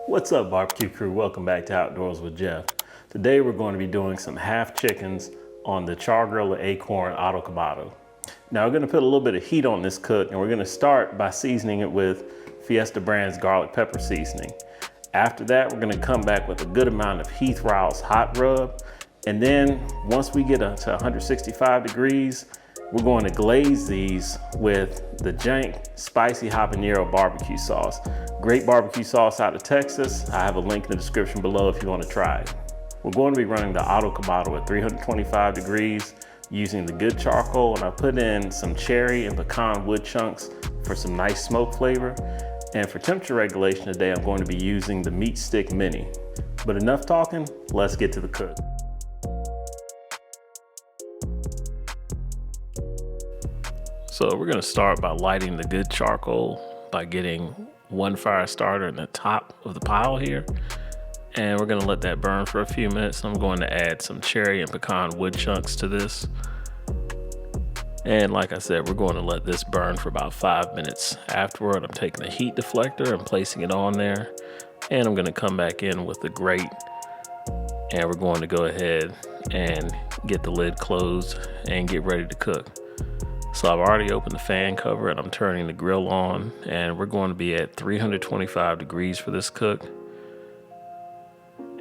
What's up, barbecue crew? Welcome back to Outdoors with Geoff. Today we're going to be doing some half chickens on the Chargriller Akorn Auto Kamado. Now we're going to put a little bit of heat on this cook, and we're going to start by seasoning it with Fiesta brand's garlic pepper seasoning. After that, we're going to come back with a good amount of Heath Ryle's hot rub, and then once we get to 165 degrees, we're going to glaze these with the Jank spicy habanero barbecue sauce. Great barbecue sauce out of Texas. I have a link in the description below if you want to try it. We're going to be running the Auto Kamado at 325 degrees using the good charcoal, and I put in some cherry and pecan wood chunks for some nice smoke flavor. And for temperature regulation today, I'm going to be using the Meat Stick Mini. But enough talking, let's get to the cook. So we're gonna start by lighting the good charcoal by getting one fire starter in the top of the pile here. And we're gonna let that burn for a few minutes. I'm going to add some cherry and pecan wood chunks to this. And like I said, we're going to let this burn for about 5 minutes. Afterward, I'm taking a heat deflector and placing it on there. And I'm gonna come back in with the grate. And we're going to go ahead and get the lid closed and get ready to cook. So I've already opened the fan cover and I'm turning the grill on, and we're going to be at 325 degrees for this cook.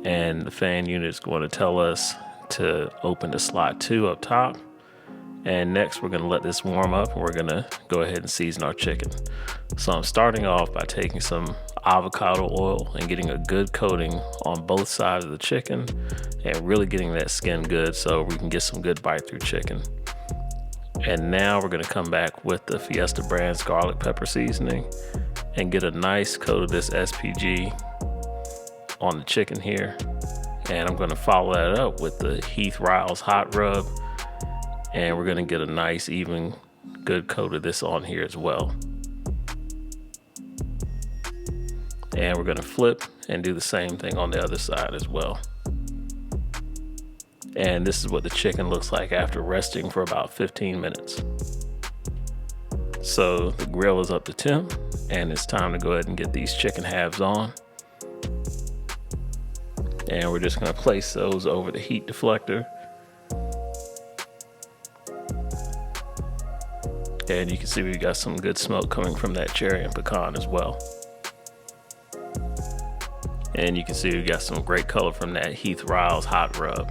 And the fan unit is going to tell us to open to slot 2 up top. And next we're going to let this warm up, and we're going to go ahead and season our chicken. So I'm starting off by taking some avocado oil and getting a good coating on both sides of the chicken and really getting that skin good so we can get some good bite through chicken. And now we're gonna come back with the Fiesta brand's garlic pepper seasoning and get a nice coat of this SPG on the chicken here. And I'm gonna follow that up with the Heath Ryle's hot rub. And we're gonna get a nice, even, good coat of this on here as well. And we're gonna flip and do the same thing on the other side as well. And this is what the chicken looks like after resting for about 15 minutes. So the grill is up to temp, and it's time to go ahead and get these chicken halves on. And we're just gonna place those over the heat deflector. And you can see we've got some good smoke coming from that cherry and pecan as well. And you can see we've got some great color from that Heath Ryle's hot rub.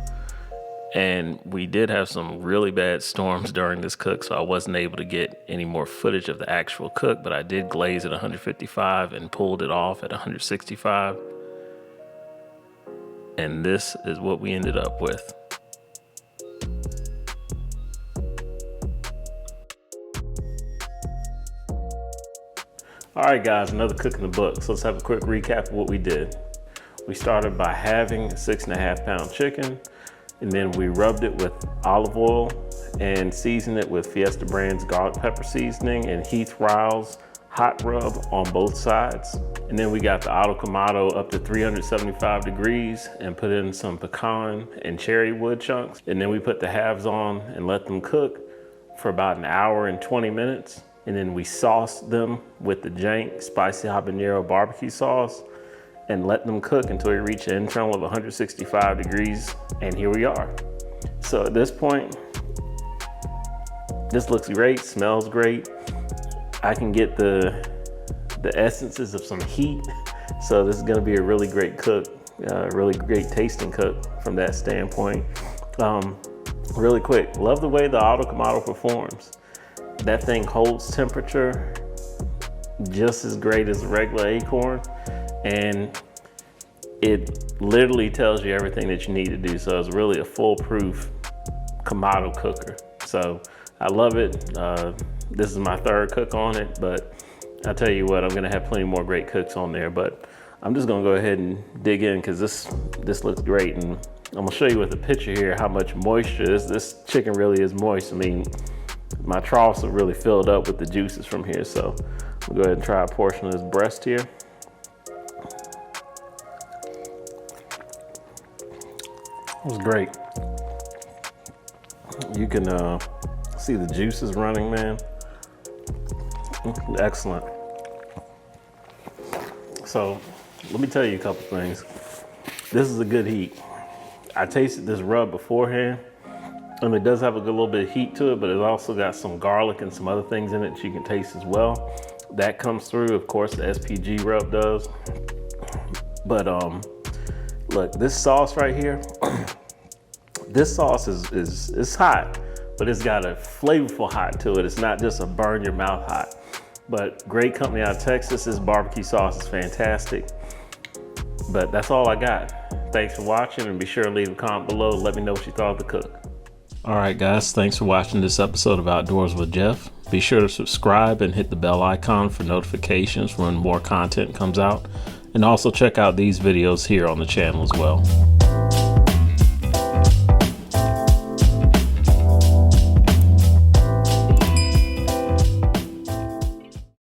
And we did have some really bad storms during this cook, so I wasn't able to get any more footage of the actual cook, but I did glaze at 155 and pulled it off at 165. And this is what we ended up with. All right, guys, another cook in the book. So let's have a quick recap of what we did. We started by halving a 6.5 pound chicken. And then we rubbed it with olive oil and seasoned it with Fiesta brand's garlic pepper seasoning and Heath Ryle's hot rub on both sides. And then we got the Auto Kamado up to 375 degrees and put in some pecan and cherry wood chunks. And then we put the halves on and let them cook for about an hour and 20 minutes. And then we sauced them with the Jank spicy habanero barbecue sauce and let them cook until we reach an internal of 165 degrees, and here we are. So at this point, this looks great, smells great. I can get the essences of some heat, so this is gonna be a really great cook, really great tasting cook from that standpoint. Really quick, love the way the Auto Kamado performs. That thing holds temperature just as great as the regular Akorn. And it literally tells you everything that you need to do. So it's really a foolproof Kamado cooker. So I love it. This is my third cook on it, but I tell you what, I'm gonna have plenty more great cooks on there, but I'm just gonna go ahead and dig in because this looks great. And I'm gonna show you with a picture here how much moisture, this chicken really is moist. I mean, my troughs are really filled up with the juices from here. So we'll go ahead and try a portion of this breast here. It was great. You can see the juices running, man. Excellent. So let me tell you a couple things. This is a good heat. I tasted this rub beforehand, and it does have a good little bit of heat to it, but it's also got some garlic and some other things in it that you can taste as well. That comes through, of course, the SPG rub does. But look, this sauce right here, this sauce is hot, but it's got a flavorful hot to it. It's not just a burn your mouth hot. But great company out of Texas. This barbecue sauce is fantastic. But that's all I got. Thanks for watching, and be sure to leave a comment below. Let me know what you thought of the cook. All right, guys, thanks for watching this episode of Outdoors with Geoff. Be sure to subscribe and hit the bell icon for notifications when more content comes out. And also check out these videos here on the channel as well.